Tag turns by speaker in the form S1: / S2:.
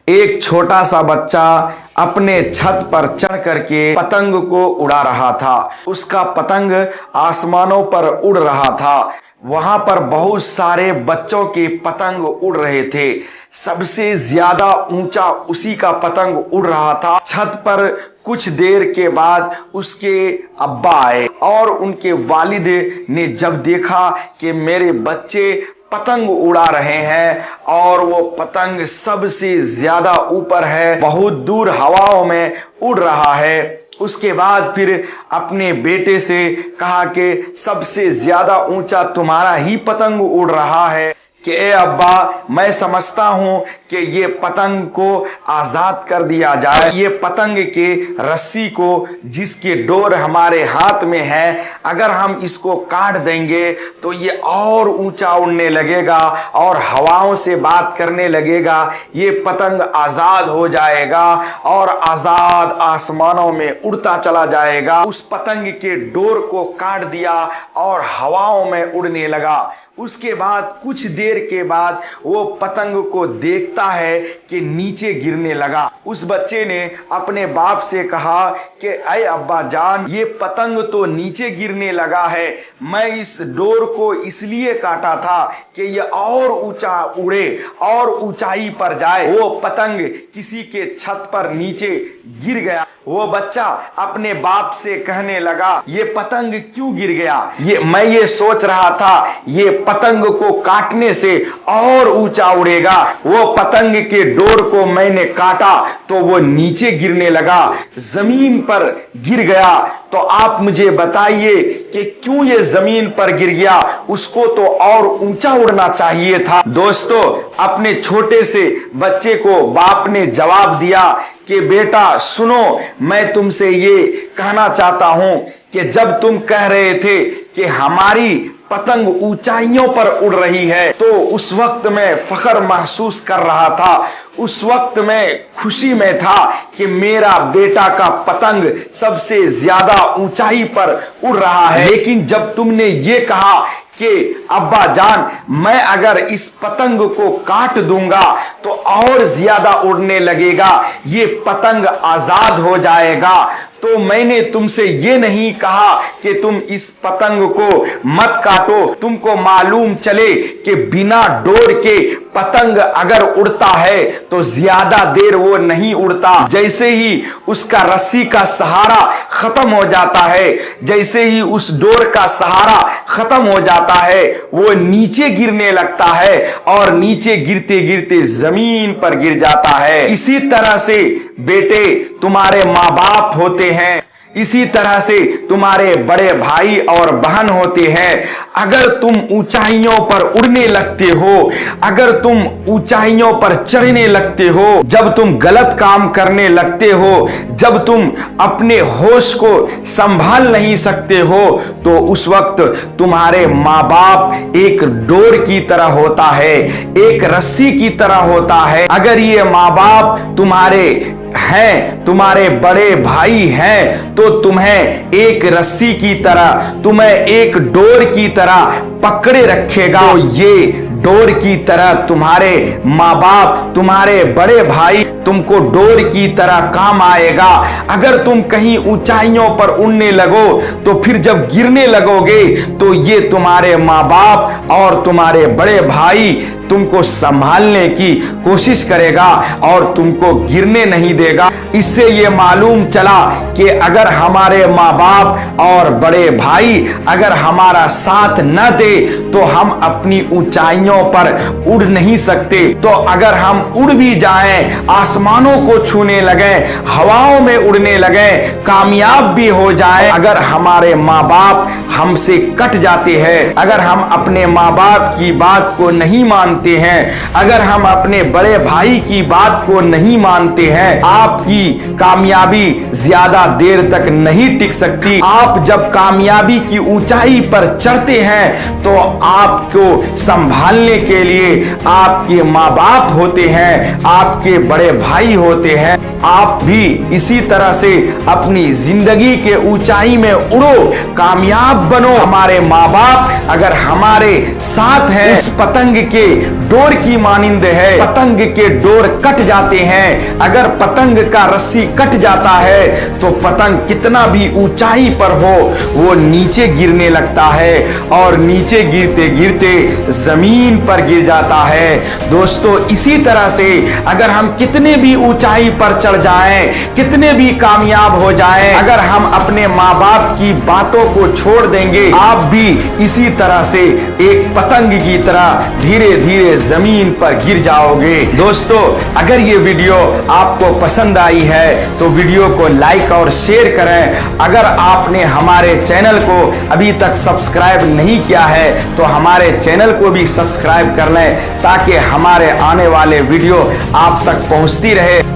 S1: एक छोटा सा बच्चा अपने छत पर चढ़ करके पतंग को उड़ा रहा था। उसका पतंग आसमानों पर उड़ रहा था। वहां पर बहुत सारे बच्चों के पतंग उड़ रहे थे। सबसे ज्यादा ऊंचा उसी का पतंग उड़ रहा था। छत पर कुछ देर के बाद उसके अब्बा आए और उनके वालिद ने जब देखा कि मेरे बच्चे पतंग उड़ा रहे हैं और वो पतंग सबसे ज्यादा ऊपर है, बहुत दूर हवाओं में उड़ रहा है, उसके बाद फिर अपने बेटे से कहा कि सबसे ज्यादा ऊंचा तुम्हारा ही पतंग उड़ रहा है कि ए अब्बा, मैं समझता हूं कि ये पतंग को आजाद कर दिया जाए। ये पतंग के रस्सी को जिसके डोर हमारे हाथ में है, अगर हम इसको काट देंगे तो ये और ऊंचा उड़ने लगेगा और हवाओं से बात करने लगेगा। ये पतंग आजाद हो जाएगा और आजाद आसमानों में उड़ता चला जाएगा। उस पतंग के डोर को काट दिया और हवाओं में उड़ने लगा। उसके बाद कुछ देर के बाद वो पतंग को देखता है कि नीचे गिरने लगा। उस बच्चे ने अपने बाप से कहा कि अय अब्बा जान, ये पतंग तो नीचे गिरने लगा है। मैं इस डोर को इसलिए काटा था कि ये और ऊंचा उड़े और ऊंचाई पर जाए। वो पतंग किसी के छत पर नीचे गिर गया। वो बच्चा अपने बाप से कहने लगा, ये पतंग क्यों गिर गया? मैं ये सोच रहा था ये पतंग को काटने से और ऊंचा उड़ेगा। वो पतंग के डोर को मैंने काटा तो वो नीचे गिरने लगा, जमीन पर गिर गया। तो आप मुझे बताइए कि क्यों ये जमीन पर गिर गया? उसको तो और ऊंचा उड़ना चाहिए था। दोस्तों, अपने छोटे से बच्चे को बाप ने जवाब दिया कि बेटा सुनो, मैं तुमसे ये कहना चाहता हूं कि जब तुम कह रहे थे कि हमारी पतंग ऊंचाइयों पर उड़ रही है, तो उस वक्त मैं फख्र महसूस कर रहा था। उस वक्त मैं खुशी में था कि मेरा बेटा का पतंग सबसे ज्यादा ऊंचाई पर उड़ रहा है। लेकिन जब तुमने ये कहा कि अब्बा जान, मैं अगर इस पतंग को काट दूंगा तो और ज्यादा उड़ने लगेगा, ये पतंग आजाद हो जाएगा, तो मैंने तुमसे ये नहीं कहा कि तुम इस पतंग को मत काटो। तुमको मालूम चले कि बिना डोर के पतंग अगर उड़ता है तो ज्यादा देर वो नहीं उड़ता। जैसे ही उसका रस्सी का सहारा खत्म हो जाता है, जैसे ही उस डोर का सहारा खत्म हो जाता है, वो नीचे गिरने लगता है और नीचे गिरते गिरते जमीन पर गिर जाता है। इसी तरह से बेटे तुम्हारे माँ बाप होते हैं, इसी तरह से तुम्हारे बड़े भाई और बहन होते हैं। अगर तुम ऊंचाइयों पर उड़ने लगते हो, अगर तुम ऊंचाइयों पर चढ़ने लगते हो, जब तुम गलत काम करने लगते हो, जब तुम अपने होश को संभाल नहीं सकते हो, तो उस वक्त तुम्हारे माँ बाप एक डोर की तरह होता है, एक रस्सी की तरह होता है। अगर ये माँ बाप तुम्हारे हैं, तुम्हारे बड़े भाई हैं, तो तुम्हें एक रस्सी की तरह, तुम्हें एक डोर की तरह पकड़े रखेगा। तो ये डोर की तरह तुम्हारे माँ बाप, तुम्हारे बड़े भाई तुमको डोर की तरह काम आएगा। अगर तुम कहीं ऊंचाइयों पर उड़ने लगो तो फिर जब गिरने लगोगे तो ये तुम्हारे माँ बाप और तुम्हारे बड़े भाई तुमको संभालने की कोशिश करेगा और तुमको गिरने नहीं देगा। इससे ये मालूम चला कि अगर हमारे माँ बाप और बड़े भाई अगर हमारा साथ न दे तो हम अपनी ऊंचाइयों पर उड़ नहीं सकते। तो अगर हम उड़ भी जाएं, आसमानों को छूने लगे, हवाओं में उड़ने लगे, कामयाब भी हो जाएं, अगर हमारे माँ बाप हमसे कट जाते हैं, अगर हम अपने माँ बाप की बात को नहीं मानते हैं, अगर हम अपने बड़े भाई की बात को नहीं मानते हैं, आपकी कामयाबी ज्यादा देर तक नहीं टिक सकती। आप जब कामयाबी की ऊंचाई पर चढ़ते हैं तो आपको संभालने के लिए आपके माँ बाप होते हैं, आपके बड़े भाई होते हैं। आप भी इसी तरह से अपनी जिंदगी के ऊंचाई में उड़ो, कामयाब बनो। हमारे माँ बाप अगर हमारे साथ हैं, उस पतंग के डोर की मानिंद है। पतंग के डोर कट जाते हैं, अगर पतंग का रस्सी कट जाता है तो पतंग कितना भी ऊंचाई पर हो वो नीचे गिरने लगता है और नीचे गिरते गिरते जमीन पर गिर जाता है। दोस्तों, इसी तरह से अगर हम कितने भी ऊंचाई पर चढ़ जाएं, कितने भी कामयाब हो जाएं, अगर हम अपने माँ बाप की बातों को छोड़ देंगे, आप भी इसी तरह से एक पतंग की तरह धीरे धीरे जमीन पर गिर जाओगे। दोस्तों, अगर ये वीडियो आपको पसंद आई है तो वीडियो को लाइक और शेयर करें। अगर आपने हमारे चैनल को अभी तक सब्सक्राइब नहीं किया है तो हमारे चैनल को भी सब्सक्राइब कर लें ताकि हमारे आने वाले वीडियो आप तक पहुंचती रहे।